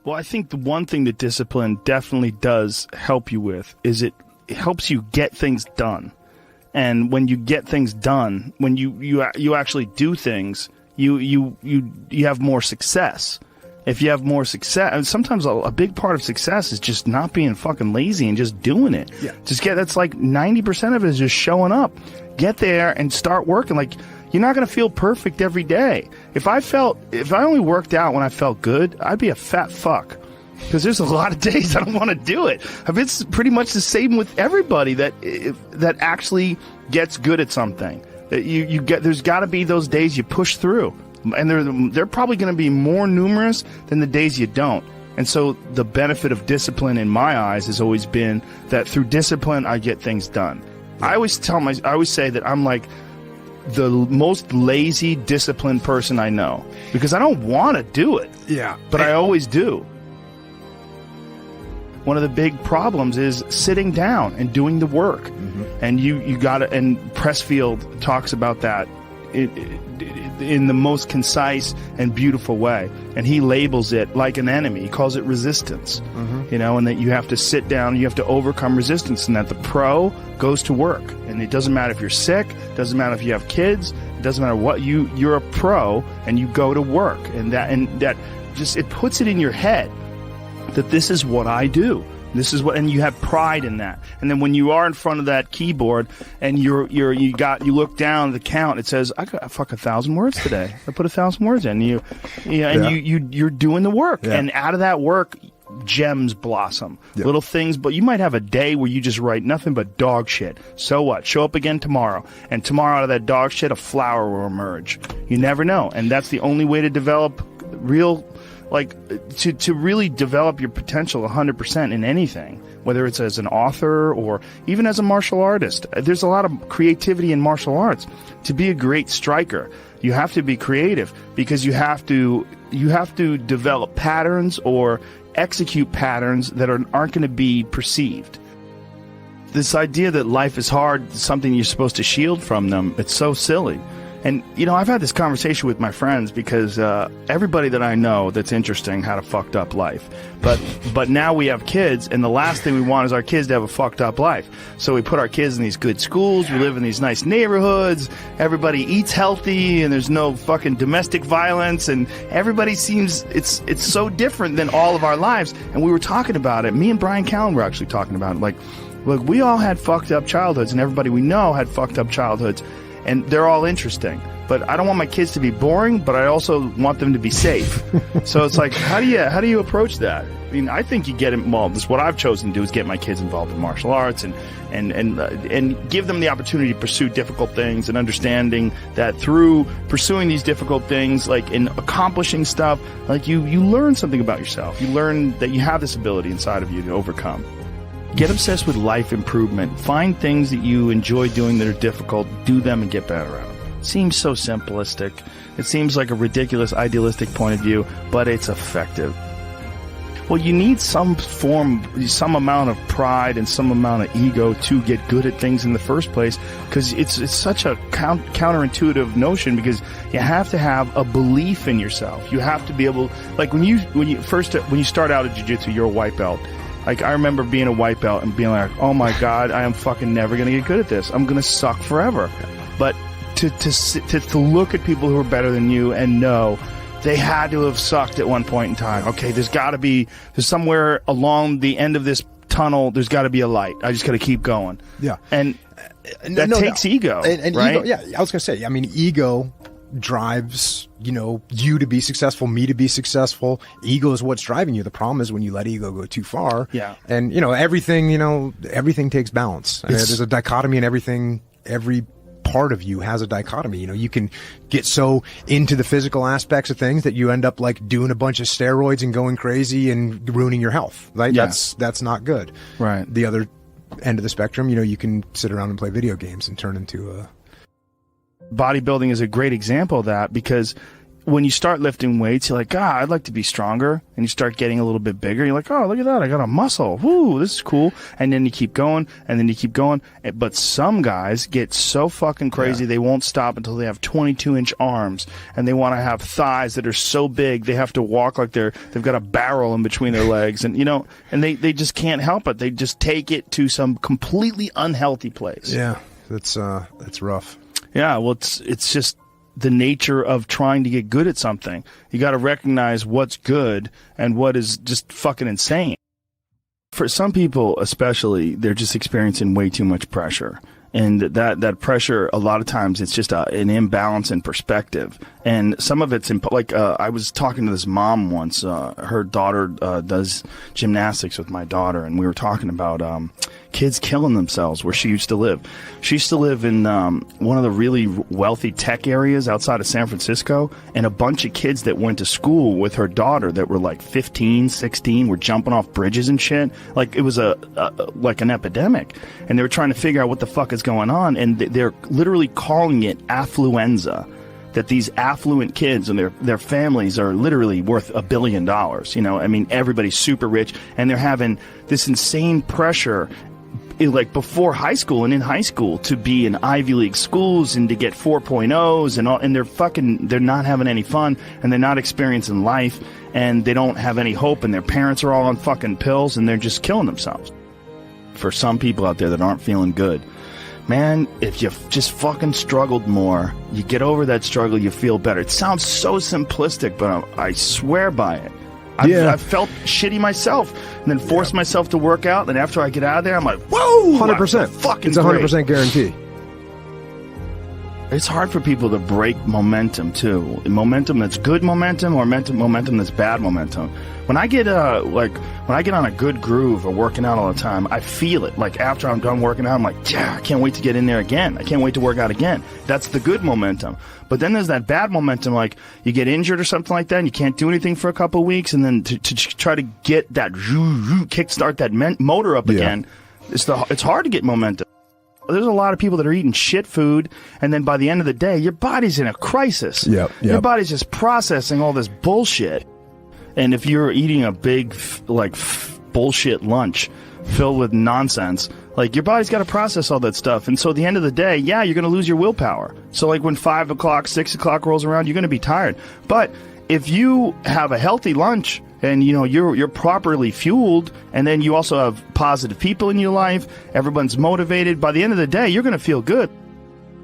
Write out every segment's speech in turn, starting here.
Well, I think the one thing that discipline definitely does help you with is it helps you get things done. And when you get things done, when you actually do things, you have more success. If you have more success, and sometimes a big part of success is just not being fucking lazy and just doing it. Yeah. That's like 90% of it is just showing up. Get there and start working. Like, you're not going to feel perfect every day. If I only worked out when I felt good, I'd be a fat fuck. Because there's a lot of days I don't want to do it. It's pretty much the same with everybody that actually gets good at something. There's got to be those days you push through, and they're probably going to be more numerous than the days you don't. And so the benefit of discipline in my eyes has always been that through discipline I get things done. Yeah. I always say that I'm like the most lazy, disciplined person I know, because I don't want to do it. Yeah, but I always do. One of the big problems is sitting down and doing the work. Mm-hmm. And you got to, and Pressfield talks about that in the most concise and beautiful way. And he labels it like an enemy. He calls it resistance. Mm-hmm. And that you have to sit down, you have to overcome resistance, and that the pro goes to work. And it doesn't matter if you're sick, it doesn't matter if you have kids, it doesn't matter what, you're a pro and you go to work. And that just, it puts it in your head that this is what I do. This is what, and you have pride in that. And then when you are in front of that keyboard and you look down at the count, it says, I got 1,000 words today. I put 1,000 words in. You're doing the work. Yeah. And out of that work, gems blossom. Yeah. Little things, but you might have a day where you just write nothing but dog shit. So what? Show up again tomorrow. And tomorrow out of that dog shit, a flower will emerge. You never know. And that's the only way to develop real, to really develop your potential 100% in anything, whether it's as an author or even as a martial artist. There's a lot of creativity in martial arts. To be a great striker, you have to be creative, because you have to develop patterns or execute patterns that aren't going to be perceived. This idea that life is hard is something you're supposed to shield from them. It's so silly. And, I've had this conversation with my friends, because everybody that I know that's interesting had a fucked up life. But now we have kids, and the last thing we want is our kids to have a fucked up life. So we put our kids in these good schools, we live in these nice neighborhoods, everybody eats healthy, and there's no fucking domestic violence, and everybody seems, it's so different than all of our lives. And we were talking about it. Me and Brian Callen were actually talking about it. Look, we all had fucked up childhoods, and everybody we know had fucked up childhoods. And they're all interesting. But I don't want my kids to be boring, but I also want them to be safe. So it's like, how do you approach that? I mean, I think you get involved. This is what I've chosen to do, is get my kids involved in martial arts and give them the opportunity to pursue difficult things, and understanding that through pursuing these difficult things, in accomplishing stuff, you learn something about yourself. You learn that you have this ability inside of you to overcome. Get obsessed with life improvement. Find things that you enjoy doing that are difficult. Do them and get better at them. It seems so simplistic. It seems like a ridiculous, idealistic point of view, but it's effective. Well, you need some amount of pride and some amount of ego to get good at things in the first place, because it's such a counterintuitive notion, because you have to have a belief in yourself. You have to be able, when you start out at jiu-jitsu, you're a white belt. I remember being a white belt and being like, oh my God, I am fucking never going to get good at this. I'm going to suck forever. But to look at people who are better than you and know they had to have sucked at one point in time. Okay, there's somewhere along the end of this tunnel, there's got to be a light. I just got to keep going. Yeah. And that takes ego, and right? Ego, I was going to say, ego drives, you to be successful, me to be successful. Ego is what's driving you. The problem is when you let ego go too far. Yeah. And, everything takes balance. There's a dichotomy in everything. Every part of you has a dichotomy. You can get so into the physical aspects of things that you end up doing a bunch of steroids and going crazy and ruining your health. Right? Yeah. That's not good. Right. The other end of the spectrum, you can sit around and play video games and turn into a... Bodybuilding is a great example of that, because when you start lifting weights, you're like, God, I'd like to be stronger. And you start getting a little bit bigger. You're like, oh, look at that. I got a muscle. Woo, this is cool. And then you keep going, and then you keep going. But some guys get so fucking crazy, they won't stop until they have 22-inch arms. And they want to have thighs that are so big, they have to walk like they've got a barrel in between their legs. And, you know, and they just can't help it. They just take it to some completely unhealthy place. Yeah, that's rough. Yeah, well, it's just the nature of trying to get good at something. You got to recognize what's good and what is just fucking insane. For some people, especially, they're just experiencing way too much pressure. And that pressure, a lot of times, it's just an imbalance in perspective. And some of it's, I was talking to this mom once. Her daughter does gymnastics with my daughter, and we were talking about kids killing themselves where she used to live. She used to live in one of the really wealthy tech areas outside of San Francisco, and a bunch of kids that went to school with her daughter that were like 15, 16 were jumping off bridges and shit. Like, it was like an epidemic. And they were trying to figure out what the fuck is going on, and they're literally calling it affluenza. That these affluent kids and their families are literally worth $1 billion. You know, I mean, everybody's super rich, and they're having this insane pressure, like before high school and in high school, to be in Ivy League schools and to get 4.0s and all, and they're not having any fun, and they're not experiencing life, and they don't have any hope, and their parents are all on fucking pills, and they're just killing themselves. For some people out there that aren't feeling good, man, if you just fucking struggled more, you get over that struggle, you feel better. It sounds so simplistic, but I swear by it. I've felt shitty myself, and then forced myself to work out, and after I get out of there, I'm like, whoa! 100%. Fucking it's 100% guarantee. It's hard for people to break momentum, too. Momentum that's good momentum, or momentum that's bad momentum. When I get on a good groove of working out all the time, I feel it. Like, after I'm done working out, I'm like, yeah, I can't wait to get in there again. I can't wait to work out again. That's the good momentum. But then there's that bad momentum, like you get injured or something like that, and you can't do anything for a couple of weeks, and then to try to get that kickstart that motor up again, it's hard to get momentum. There's a lot of people that are eating shit food, and then by the end of the day, your body's in a crisis. Yep. Your body's just processing all this bullshit. And if you're eating a big, bullshit lunch filled with nonsense, like, your body's got to process all that stuff. And so at the end of the day, yeah, you're going to lose your willpower. So, like, when 5 o'clock, 6 o'clock rolls around, you're going to be tired. But if you have a healthy lunch, and, you know, you're properly fueled, and then you also have positive people in your life, everyone's motivated, by the end of the day, you're going to feel good.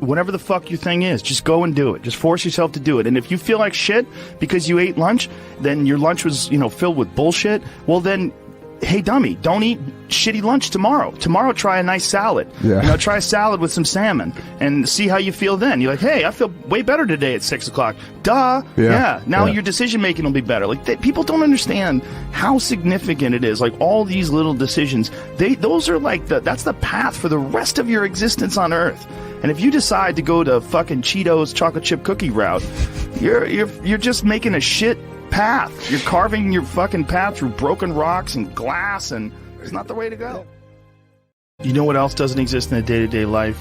Whatever the fuck your thing is, just go and do it. Just force yourself to do it. And if you feel like shit because you ate lunch, then your lunch was, filled with bullshit, well then, hey dummy, don't eat shitty lunch tomorrow. Tomorrow try a nice salad. Yeah. Try a salad with some salmon and see how you feel then. You're like, hey, I feel way better today at 6 o'clock. Duh. Yeah. Now your decision making will be better. Like, people don't understand how significant it is. Like, all these little decisions, those are like that's the path for the rest of your existence on Earth. And if you decide to go to fucking Cheetos chocolate chip cookie route, you're just making a shit path. You're carving your fucking path through broken rocks and glass, and it's not the way to go. You know what else doesn't exist in a day-to-day life?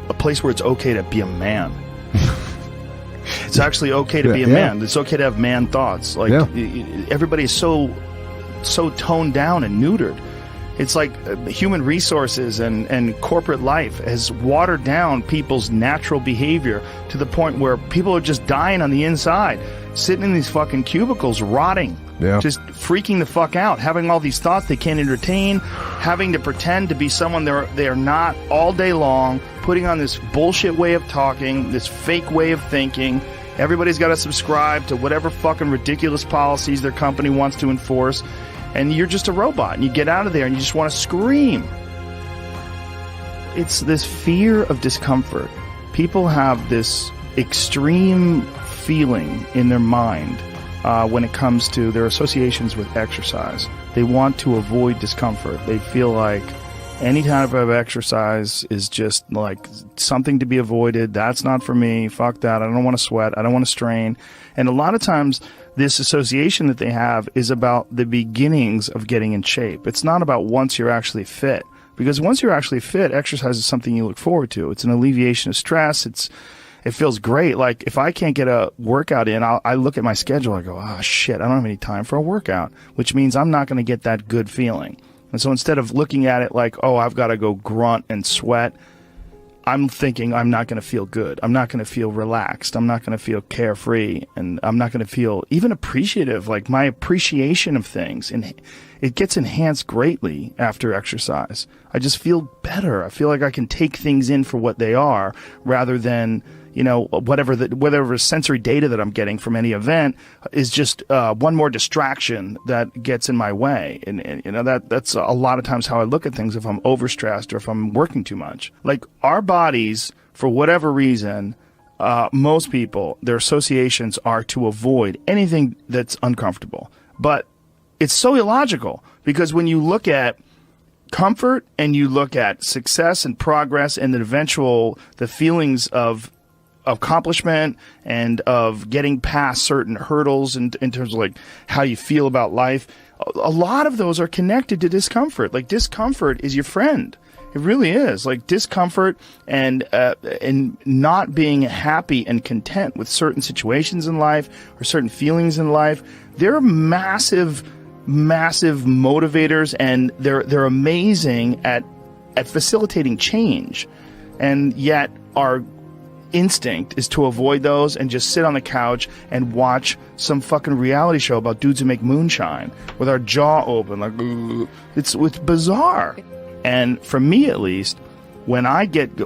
A place where it's okay to be a man. It's actually okay to be a man. It's okay to have man thoughts. Like, everybody is so toned down and neutered. It's like human resources and corporate life has watered down people's natural behavior to the point where people are just dying on the inside, sitting in these fucking cubicles, rotting, just freaking the fuck out, having all these thoughts they can't entertain, having to pretend to be someone they are not all day long, putting on this bullshit way of talking, this fake way of thinking. Everybody's got to subscribe to whatever fucking ridiculous policies their company wants to enforce. And you're just a robot, and you get out of there and you just want to scream. It's this fear of discomfort. People have this extreme feeling in their mind when it comes to their associations with exercise. They want to avoid discomfort. They feel like any type of exercise is just like something to be avoided. That's not for me. Fuck that. I don't want to sweat. I don't want to strain. And a lot of times, this association that they have is about the beginnings of getting in shape. It's not about once you're actually fit. Because once you're actually fit, exercise is something you look forward to. It's an alleviation of stress. it feels great. Like if I can't get a workout in, I look at my schedule. I go, oh shit, I don't have any time for a workout, which means I'm not going to get that good feeling. And so instead of looking at it like, oh, I've got to go grunt and sweat, I'm thinking I'm not going to feel good. I'm not going to feel relaxed. I'm not going to feel carefree. And I'm not going to feel even appreciative. Like my appreciation of things, and it gets enhanced greatly after exercise. I just feel better. I feel like I can take things in for what they are rather than, you know, whatever sensory data that I'm getting from any event is just one more distraction that gets in my way. And you know, that's a lot of times how I look at things if I'm overstressed or if I'm working too much. Like our bodies, for whatever reason, most people, their associations are to avoid anything that's uncomfortable. But it's so illogical, because when you look at comfort and you look at success and progress and the feelings of accomplishment and of getting past certain hurdles in terms of like how you feel about life, a lot of those are connected to discomfort. Like discomfort is your friend. It really is. Like discomfort and not being happy and content with certain situations in life or certain feelings in life, they're massive motivators, and they're amazing at facilitating change. And yet our instinct is to avoid those and just sit on the couch and watch some fucking reality show about dudes who make moonshine with our jaw open, like it's bizarre. And for me, at least, when I get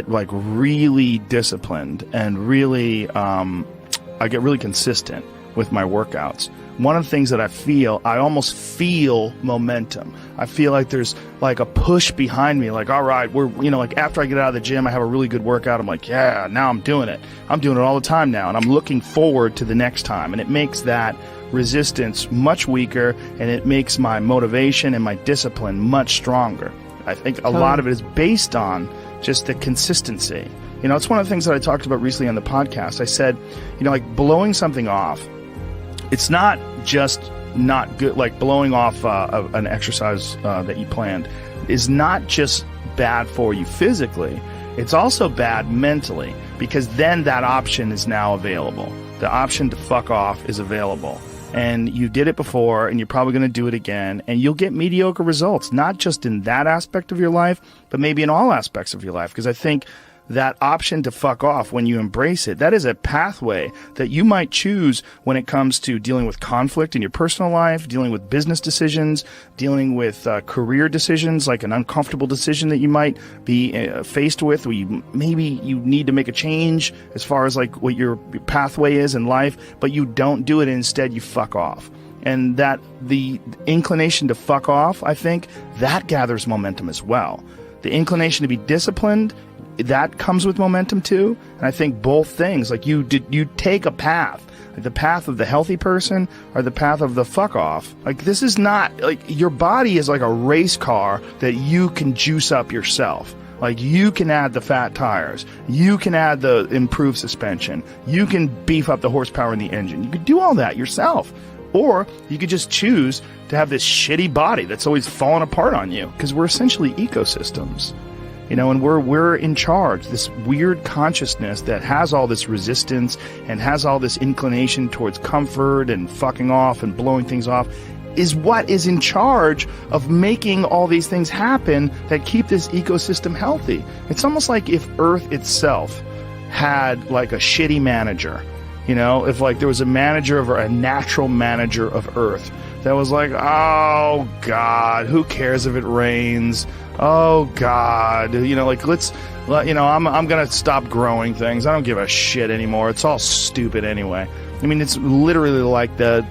like really disciplined and really I get really consistent with my workouts, one of the things that I almost feel momentum. I feel like there's like a push behind me, like, all right, like after I get out of the gym, I have a really good workout. I'm like, yeah, now I'm doing it. I'm doing it all the time now. And I'm looking forward to the next time. And it makes that resistance much weaker, and it makes my motivation and my discipline much stronger. I think a lot of it is based on just the consistency. You know, it's one of the things that I talked about recently on the podcast. I said, you know, like blowing something off, it's not just not good. Like blowing off an exercise that you planned is not just bad for you physically. It's also bad mentally, because then that option is now available. The option to fuck off is available. And you did it before, and you're probably going to do it again, and you'll get mediocre results, not just in that aspect of your life, but maybe in all aspects of your life. Because I think that option to fuck off, when you embrace it, that is a pathway that you might choose when it comes to dealing with conflict in your personal life, dealing with business decisions, dealing with career decisions, like an uncomfortable decision that you might be faced with, where you need to make a change as far as like what your pathway is in life, but you don't do it. Instead, you fuck off. And that the inclination to fuck off, I think, that gathers momentum as well. The inclination to be disciplined, that comes with momentum too. And I think both things, like you take a path, like the path of the healthy person or the path of the fuck off. Like this is not, like your body is like a race car that you can juice up yourself. Like you can add the fat tires, you can add the improved suspension, you can beef up the horsepower in the engine. You could do all that yourself. Or you could just choose to have this shitty body that's always falling apart on you, because we're essentially ecosystems. You know, and we're in charge. This weird consciousness that has all this resistance and has all this inclination towards comfort and fucking off and blowing things off is what is in charge of making all these things happen that keep this ecosystem healthy. It's almost like if Earth itself had like a shitty manager. You know, if like there was a natural manager of Earth that was like, oh God, who cares if it rains? Oh God, you know, like I'm gonna stop growing things. I don't give a shit anymore. It's all stupid anyway. I mean, it's literally like the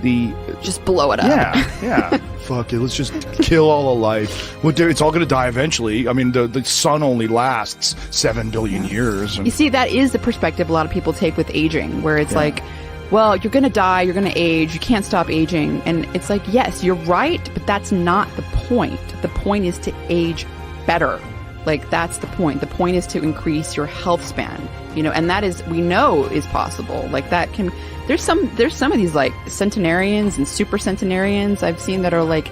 just blow it up. Yeah. Fuck it, let's just kill all of life. Well, it's all gonna die eventually. I mean, the sun only lasts 7 billion years. You see, that is the perspective a lot of people take with aging, where it's like, well, you're gonna die, you're gonna age, you can't stop aging. And it's like, yes, you're right, but that's not the point. The point is to age better. Like, that's the point. The point is to increase your health span, you know, and that is, we know is possible. Like that can, there's some of these like centenarians and super centenarians I've seen that are like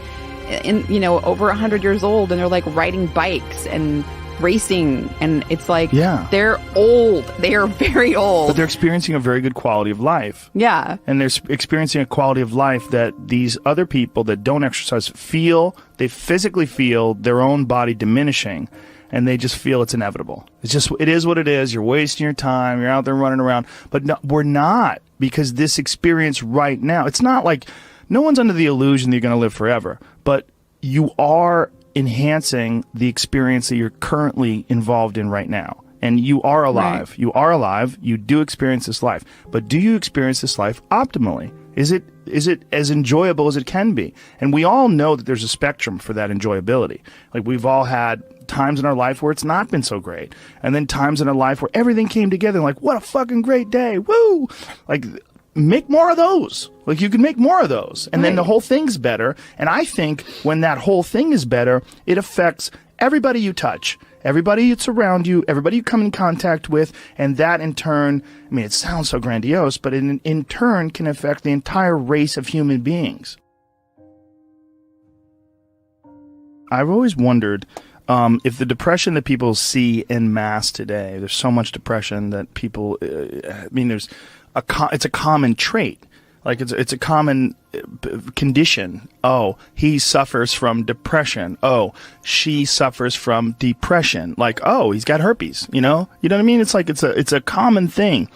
over 100 years old, and they're like riding bikes and racing, and it's like, they're old. They are very old. But they're experiencing a very good quality of life. Yeah. And they're experiencing a quality of life that these other people that don't exercise feel, they physically feel their own body diminishing, and they just feel it's inevitable. It is what it is. You're wasting your time. You're out there running around. But no, we're not, because this experience right now, it's not like, no one's under the illusion that you're going to live forever, but you are enhancing the experience that you're currently involved in right now. And you are alive. Right. You are alive. You do experience this life. But do you experience this life optimally? Is it as enjoyable as it can be? And we all know that there's a spectrum for that enjoyability. Like, we've all had times in our life where it's not been so great. And then times in our life where everything came together, and like, what a fucking great day. Woo! Like, make more of those. Like, you can make more of those. And then the whole thing's better. And I think when that whole thing is better, it affects everybody you touch, everybody that's around you, everybody you come in contact with. And that in turn, I mean, it sounds so grandiose, but in turn can affect the entire race of human beings. I've always wondered if the depression that people see en masse today, there's so much depression that people, I mean, it's a common trait. Like, it's a common condition. Oh, he suffers from depression. Oh, she suffers from depression. Like, oh, he's got herpes, you know what I mean? It's like, it's a common thing.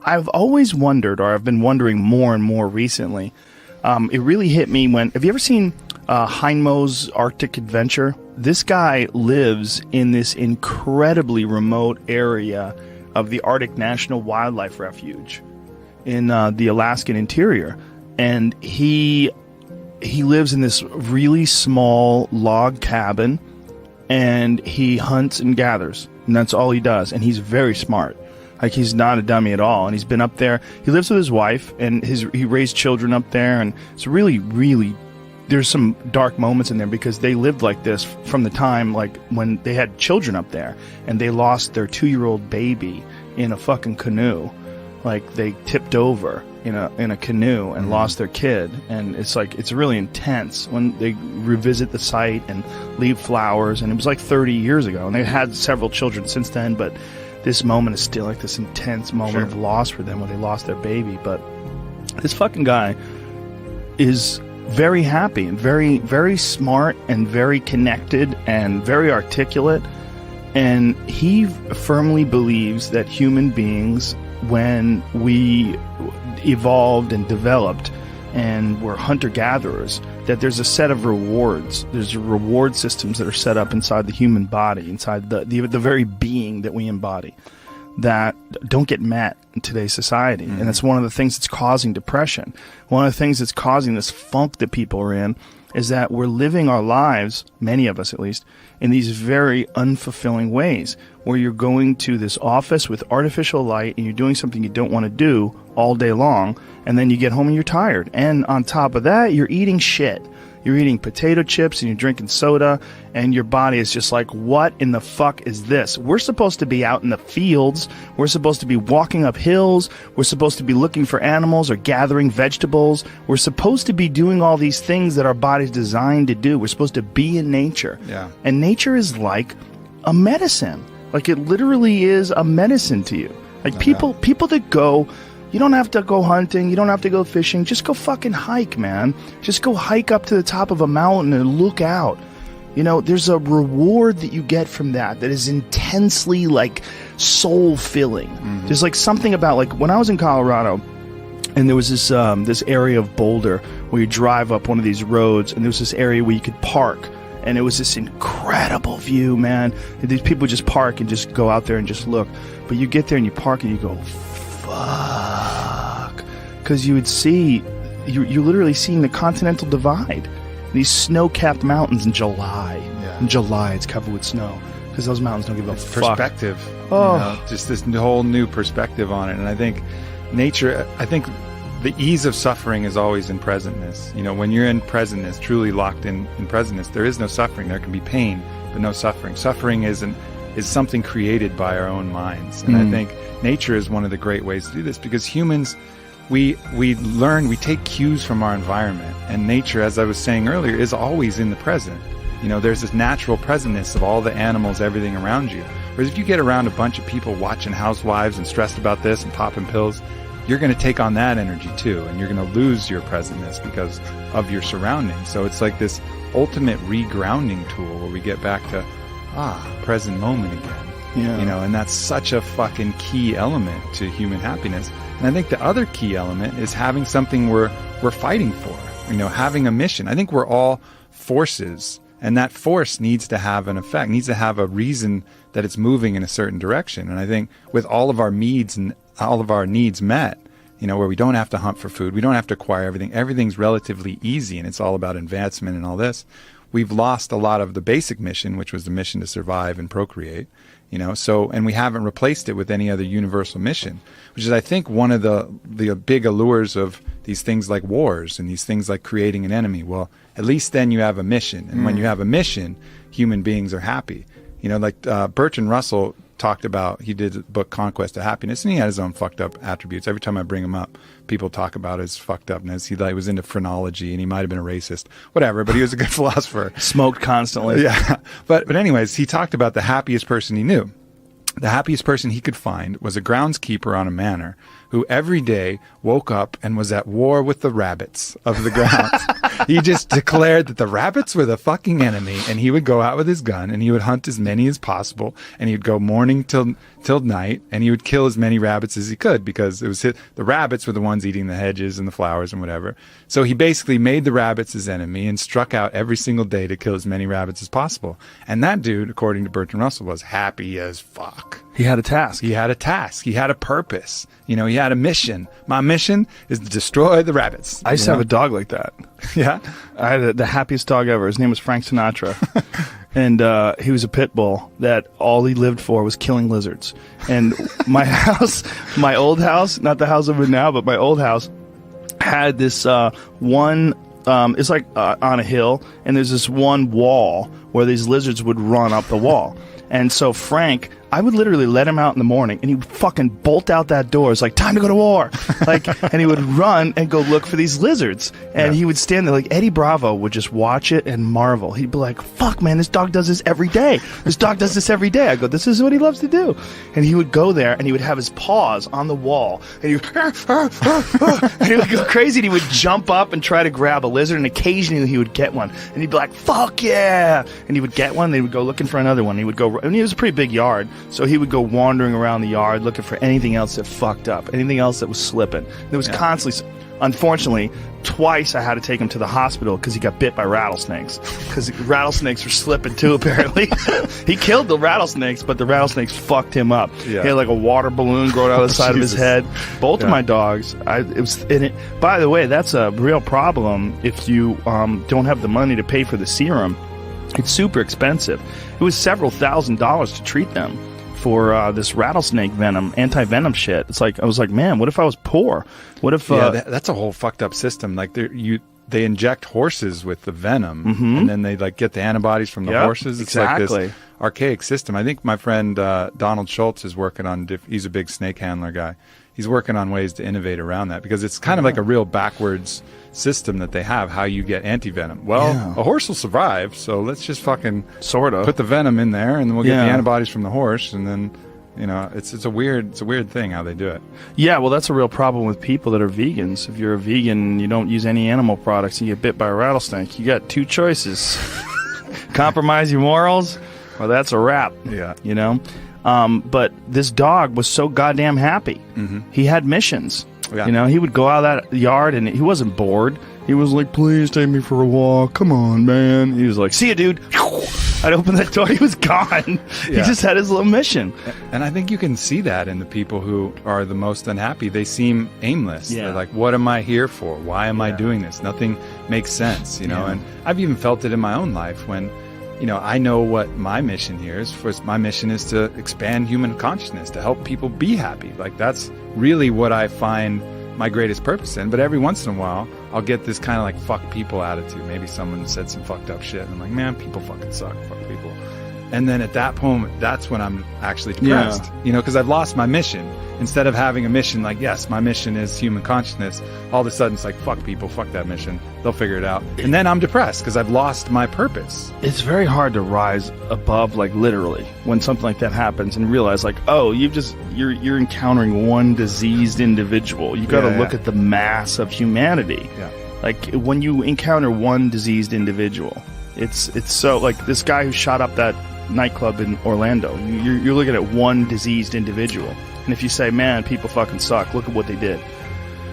I've always wondered, or I've been wondering more and more recently. It really hit me when, have you ever seen Heinmo's Arctic Adventure? This guy lives in this incredibly remote area of the Arctic National Wildlife Refuge in the Alaskan interior, and he lives in this really small log cabin, and he hunts and gathers, and that's all he does. And he's very smart. Like, he's not a dummy at all. And he's been up there. He lives with his wife, and he raised children up there, and it's really, really, there's some dark moments in there, because they lived like this from the time, like, when they had children up there, and they lost their 2-year-old baby in a fucking canoe. Like, they tipped over in a canoe and lost their kid. And it's like, it's really intense when they revisit the site and leave flowers. And it was like 30 years ago, and they've had several children since then, but this moment is still like this intense moment of loss for them when they lost their baby. But this fucking guy is very happy and very, very smart and very connected and very articulate. And he firmly believes that human beings, when we evolved and developed and were hunter-gatherers, that there's a set of rewards. There's reward systems that are set up inside the human body, inside the very being that we embody, that don't get met in today's society. And that's one of the things that's causing depression. One of the things that's causing this funk that people are in is that we're living our lives, many of us at least, in these very unfulfilling ways, where you're going to this office with artificial light and you're doing something you don't want to do all day long, and then you get home and you're tired. And on top of that, you're eating shit. You're eating potato chips and you're drinking soda, and your body is just like, what in the fuck is this? We're supposed to be out in the fields. We're supposed to be walking up hills. We're supposed to be looking for animals or gathering vegetables. We're supposed to be doing all these things that our body's designed to do. We're supposed to be in nature. Yeah. And nature is like a medicine. Like, it literally is a medicine to you. Like, people that go, you don't have to go hunting, you don't have to go fishing, just go fucking hike, man. Just go hike up to the top of a mountain and look out. You know, there's a reward that you get from that is intensely, like, soul-filling. There's, like, something about, like, when I was in Colorado, and there was this area of Boulder where you drive up one of these roads, and there was this area where you could park. And it was this incredible view, man. And these people just park and just go out there and just look. But you get there and you park and you go, fuck. Because you would see, you're literally seeing the Continental Divide. These snow-capped mountains in July. Yeah. In July, it's covered with snow. Because those mountains don't give a fuck. Perspective. Oh. You know, just this whole new perspective on it. And I think nature, the ease of suffering is always in presentness. You know, when you're in presentness, truly locked in presentness, there is no suffering. There can be pain, but no suffering. Suffering is something created by our own minds. And I think nature is one of the great ways to do this, because humans, we take cues from our environment. And nature, as I was saying earlier, is always in the present. You know, there's this natural presentness of all the animals, everything around you. Whereas if you get around a bunch of people watching housewives and stressed about this and popping pills, you're going to take on that energy too, and you're going to lose your presentness because of your surroundings. So it's like this ultimate regrounding tool where we get back to present moment again. Yeah. You know, and that's such a fucking key element to human happiness. And I think the other key element is having something we're fighting for. You know, having a mission. I think we're all forces, and that force needs to have an effect, needs to have a reason that it's moving in a certain direction. And I think with all of our needs and all of our needs met, you know, where we don't have to hunt for food, we don't have to acquire everything, everything's relatively easy, and it's all about advancement and all this. We've lost a lot of the basic mission, which was the mission to survive and procreate, you know, so, and we haven't replaced it with any other universal mission, which is, I think, one of the big allures of these things like wars and these things like creating an enemy. Well, at least then you have a mission. And when you have a mission, human beings are happy. You know, like Bertrand Russell talked about, he did a book, Conquest of Happiness, and he had his own fucked up attributes. Every time I bring him up, people talk about his fucked upness. He was into phrenology, and he might have been a racist, whatever, but he was a good philosopher. Smoked constantly. Yeah. But anyways, he talked about the happiest person he knew. The happiest person he could find was a groundskeeper on a manor who every day woke up and was at war with the rabbits of the grounds. He just declared that the rabbits were the fucking enemy, and he would go out with his gun and he would hunt as many as possible, and he would go morning till night, and he would kill as many rabbits as he could, because it was the rabbits were the ones eating the hedges and the flowers and whatever. So he basically made the rabbits his enemy and struck out every single day to kill as many rabbits as possible. And that dude, according to Bertrand Russell, was happy as fuck. He had a task. He had a task. He had a purpose. You know, he had a mission. My mission is to destroy the rabbits. I used to have a dog like that. Yeah? I had the happiest dog ever. His name was Frank Sinatra. And he was a pit bull that all he lived for was killing lizards. And my house, my old house, not the house I'm in now, but my old house, had this one, it's like on a hill, and there's this one wall where these lizards would run up the wall. And so Frank, I would literally let him out in the morning, and he would fucking bolt out that door. It's like, time to go to war. Like, and he would run and go look for these lizards. And he would stand there, like Eddie Bravo would just watch it and marvel. He'd be like, fuck, man, this dog does this every day. This dog does this every day. I go, this is what he loves to do. And he would go there, and he would have his paws on the wall. And he would, and he would go crazy, and he would jump up and try to grab a lizard, and occasionally he would get one. And he'd be like, fuck yeah. And he would get one, and they would go looking for another one. He would go, and it was a pretty big yard. So he would go wandering around the yard looking for anything else that fucked up, anything else that was slipping. There was constantly, unfortunately, twice I had to take him to the hospital because he got bit by rattlesnakes. Because rattlesnakes were slipping too, apparently. He killed the rattlesnakes, but the rattlesnakes fucked him up. Yeah. He had like a water balloon growing out of the side of his head. Both of my dogs, by the way, that's a real problem if you don't have the money to pay for the serum. It's super expensive. It was several $1,000s to treat them for this rattlesnake venom, anti-venom shit. It's like, I was like, man, what if I was poor? What if... that's a whole fucked up system. Like, they inject horses with the venom, and then they like get the antibodies from the horses. It's like this archaic system. I think my friend Donald Schultz is working on, he's a big snake handler guy. He's working on ways to innovate around that, because it's kind of like a real backwards system that they have, how you get anti-venom. Well, a horse will survive, so let's just fucking sort of put the venom in there, and then we'll get the antibodies from the horse, and then, you know, it's a weird thing how they do it. Yeah, well, that's a real problem with people that are vegans. If you're a vegan and you don't use any animal products and you get bit by a rattlesnake, you got two choices. Compromise your morals, or that's a wrap. Yeah. You know? But this dog was so goddamn happy. He had missions. Yeah. You know, he would go out of that yard and he wasn't bored. He was like, please take me for a walk. Come on, man. He was like, see ya, dude. I'd open that door. He was gone. He just had his little mission. And I think you can see that in the people who are the most unhappy. They seem aimless. They're like, what am I here for? Why am I doing this? Nothing makes sense, you know? And I've even felt it in my own life when, you know, I know what my mission here is. First, my mission is to expand human consciousness, to help people be happy. Like, that's really what I find my greatest purpose in. But every once in a while, I'll get this kind of like fuck people attitude. Maybe someone said some fucked up shit, and I'm like, man, people fucking suck. Fuck people. And then at that moment, that's when I'm actually depressed, because I've lost my mission. Instead of having a mission like, yes, my mission is human consciousness, all of a sudden it's like, fuck people, fuck that mission. They'll figure it out. And then I'm depressed because I've lost my purpose. It's very hard to rise above, like literally, when something like that happens and realize like, oh, you're encountering one diseased individual. You got to look at the mass of humanity. Yeah. Like when you encounter one diseased individual, it's so like this guy who shot up that nightclub in Orlando. You're looking at one diseased individual. And if you say, man, people fucking suck, look at what they did.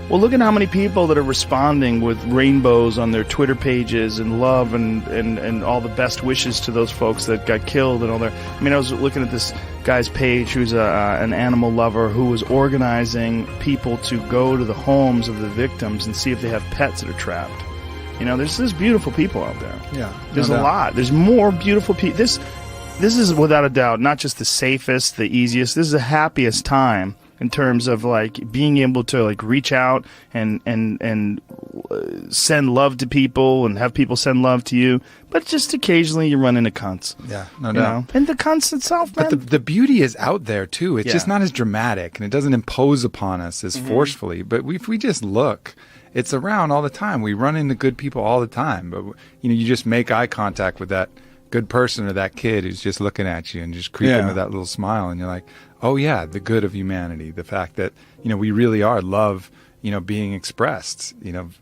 Well, look at how many people that are responding with rainbows on their Twitter pages and love and all the best wishes to those folks that got killed and all their... I mean, I was looking at this guy's page who's an animal lover who was organizing people to go to the homes of the victims and see if they have pets that are trapped. There's beautiful people out there. Yeah. There's a lot. There's more beautiful people. This is without a doubt not just the safest, the easiest. This is the happiest time in terms of like being able to like reach out and send love to people and have people send love to you. But just occasionally you run into cunts. Yeah, no doubt. And the cunts itself, man. But the beauty is out there too. It's just not as dramatic and it doesn't impose upon us as forcefully. But if we just look, it's around all the time. We run into good people all the time. But you just make eye contact with that good person or that kid who's just looking at you and just creeping with that little smile, and you're like, oh yeah, the good of humanity, the fact that we really are love being expressed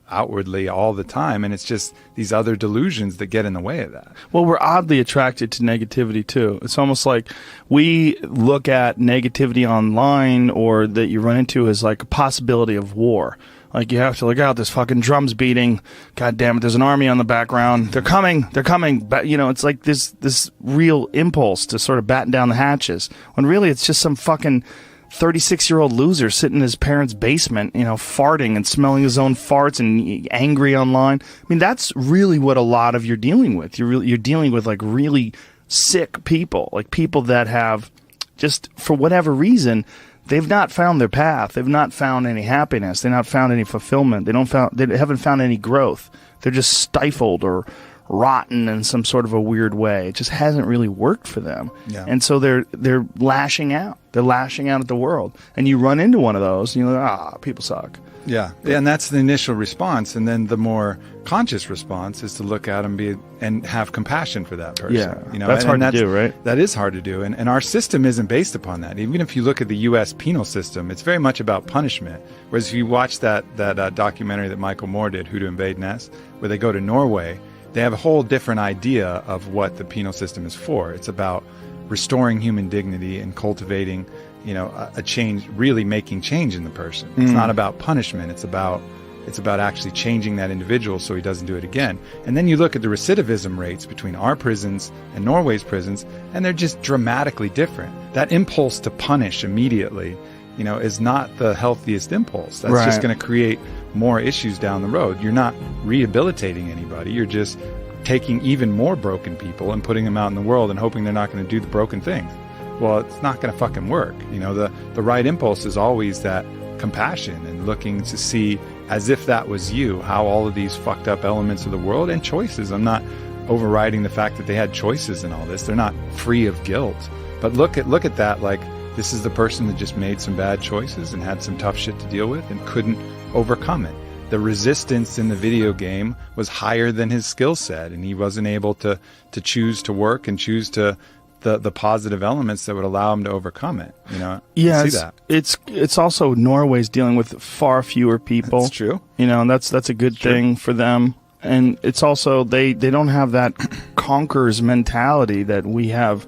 outwardly all the time, and it's just these other delusions that get in the way of that. Well, we're oddly attracted to negativity too. It's almost like we look at negativity online or that you run into as like a possibility of war. Like, you have to look out, this fucking drum's beating. God damn it, there's an army on the background. They're coming. But, it's like this real impulse to sort of batten down the hatches. When really it's just some fucking 36-year-old loser sitting in his parents' basement, farting and smelling his own farts and angry online. I mean, that's really what a lot of you're dealing with. You're dealing with, like, really sick people. Like, people that have just, for whatever reason... They've not found their path. They've not found any happiness. They've not found any fulfillment. They haven't found any growth. They're just stifled or rotten in some sort of a weird way. It just hasn't really worked for them. Yeah. And so they're lashing out. They're lashing out at the world. And you run into one of those and you're like, people suck. Yeah. And that's the initial response. And then the more conscious response is to look at them and have compassion for that person. Yeah. That's hard to do, right? That is hard to do. And our system isn't based upon that. Even if you look at the U.S. penal system, it's very much about punishment. Whereas if you watch that documentary that Michael Moore did, Who to Invade Nest, where they go to Norway, they have a whole different idea of what the penal system is for. It's about restoring human dignity and cultivating a change, really making change in the person. It's not about punishment. It's about actually changing that individual so he doesn't do it again. And then you look at the recidivism rates between our prisons and Norway's prisons, and they're just dramatically different. That impulse to punish immediately, is not the healthiest impulse. That's just going to create more issues down the road. You're not rehabilitating anybody. You're just taking even more broken people and putting them out in the world and hoping they're not going to do the broken things. Well, it's not going to fucking work. The right impulse is always that compassion and looking to see, as if that was you, how all of these fucked up elements of the world and choices. I'm not overriding the fact that they had choices in all this. They're not free of guilt. But look at that like this is the person that just made some bad choices and had some tough shit to deal with and couldn't overcome it. The resistance in the video game was higher than his skill set, and he wasn't able to choose to work and choose to the positive elements that would allow him to overcome it. Yeah, see that. It's also Norway's dealing with far fewer people. That's true. And that's a good thing for them. And it's also they don't have that conquerors mentality that we have.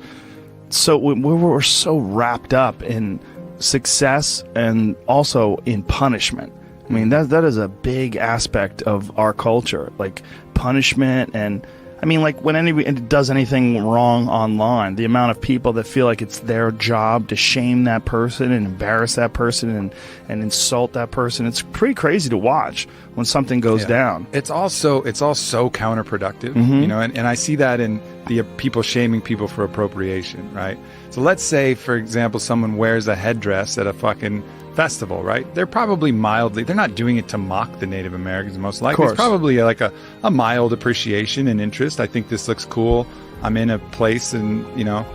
So we're so wrapped up in success and also in punishment. I mean, that is a big aspect of our culture, like punishment. And I mean, like when anybody does anything wrong online, the amount of people that feel like it's their job to shame that person and embarrass that person and insult that person, it's pretty crazy to watch when something goes down. It's all so counterproductive, and I see that in the people shaming people for appropriation, right? So let's say, for example, someone wears a headdress at a fucking festival, right? They're probably they're not doing it to mock the Native Americans, most likely. It's probably like a mild appreciation and interest. I think this looks cool. I'm in a place and, you know,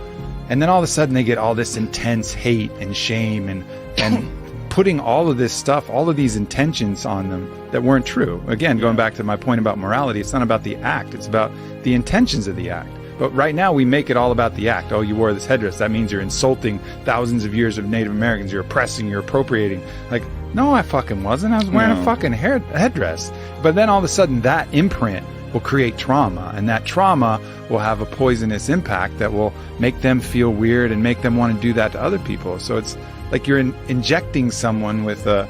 and then all of a sudden they get all this intense hate and shame and putting all of this stuff, all of these intentions on them that weren't true. Again, going back to my point about morality, it's not about the act, it's about the intentions of the act. But right now we make it all about the act. Oh, you wore this headdress, that means you're insulting thousands of years of Native Americans, you're oppressing, you're appropriating. Like, no, I fucking wasn't. I was wearing a fucking headdress. But then all of a sudden that imprint will create trauma, and that trauma will have a poisonous impact that will make them feel weird and make them want to do that to other people. So it's like you're injecting someone with a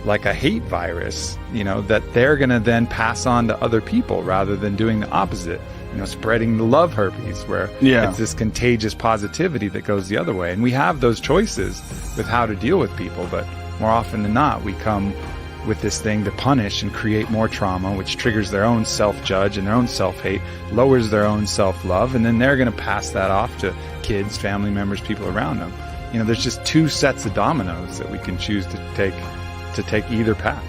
hate virus, you know, that they're going to then pass on to other people rather than doing the opposite, you know, spreading the love herpes, where it's this contagious positivity that goes the other way. And we have those choices with how to deal with people, but more often than not, we come with this thing to punish and create more trauma, which triggers their own self-judge and their own self-hate, lowers their own self-love, and then they're going to pass that off to kids, family members, people around them. You know, there's just two sets of dominoes that we can choose to take either path.